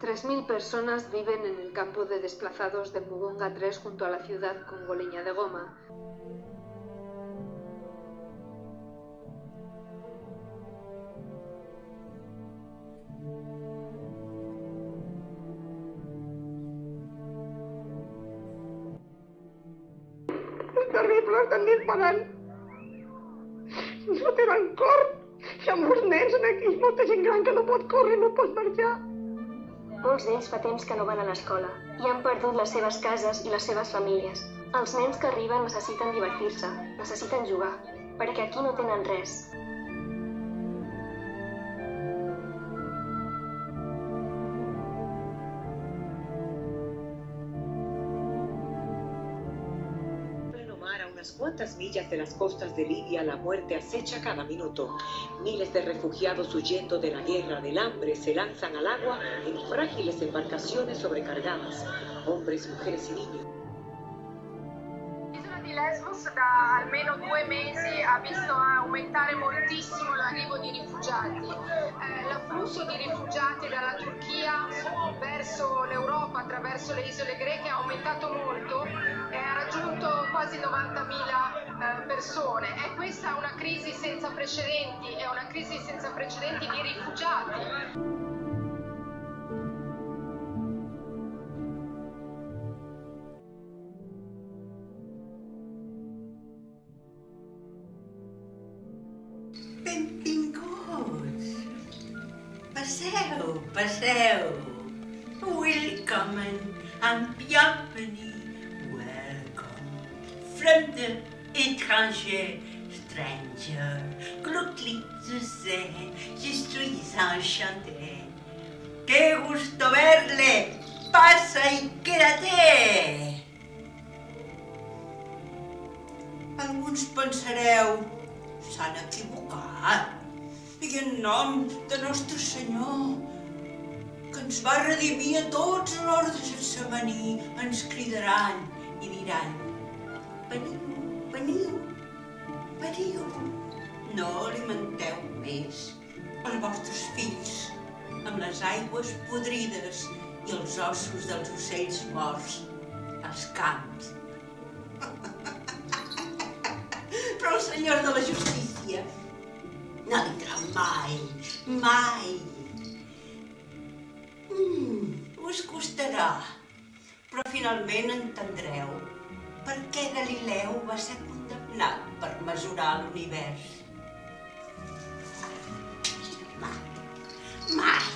3.000 personas viven en el campo de desplazados de Mugunga 3 junto a la ciudad congoleña de Goma. És terrible, estan disparant. No tenen cor. Hi ha molts nens aquí, molta gent gran que no pot córrer, no pot marxar. Molts d'ells fa temps que no van a l'escola i han perdut les seves cases i les seves famílies. Els nens que arriben necessiten divertir-se, necessiten jugar, perquè aquí no tenen res. A unas cuantas millas de las costas de Libia, la muerte acecha cada minuto. Miles de refugiados huyendo de la guerra, del hambre, se lanzan al agua en frágiles embarcaciones sobrecargadas. Hombres, mujeres y niños. L'isola di Lesbos da almeno 2 mesi ha visto aumentare moltissimo l'arrivo di rifugiati. L'afflusso di rifugiati dalla Turchia verso l'Europa attraverso le isole greche ha aumentato molto e ha raggiunto quasi 90.000 persone. E questa è una crisi senza precedenti, è una crisi senza precedenti di rifugiati. Benvinguts! Passeu, passeu! Welcome and bienvenue! Welcome! Fremde, étranger, stranger, glücklich zu sehen, je suis enchanté. ¡Qué gusto verle! ¡Pasa y quédate! Alguns pensareu, s'han equivocat. I en nom de Nostre Senyor, que ens va redimir a tots a l'hora de Getsemaní, ens cridaran i diran: veniu, veniu, veniu. No alimenteu més els vostres fills amb les aigües podrides i els ossos dels ocells morts als camps. Però el Senyor de la Justícia no vindrà mai, mai. Us costarà, però finalment entendreu per què Galileu va ser condemnat per mesurar l'univers. Mai, mai.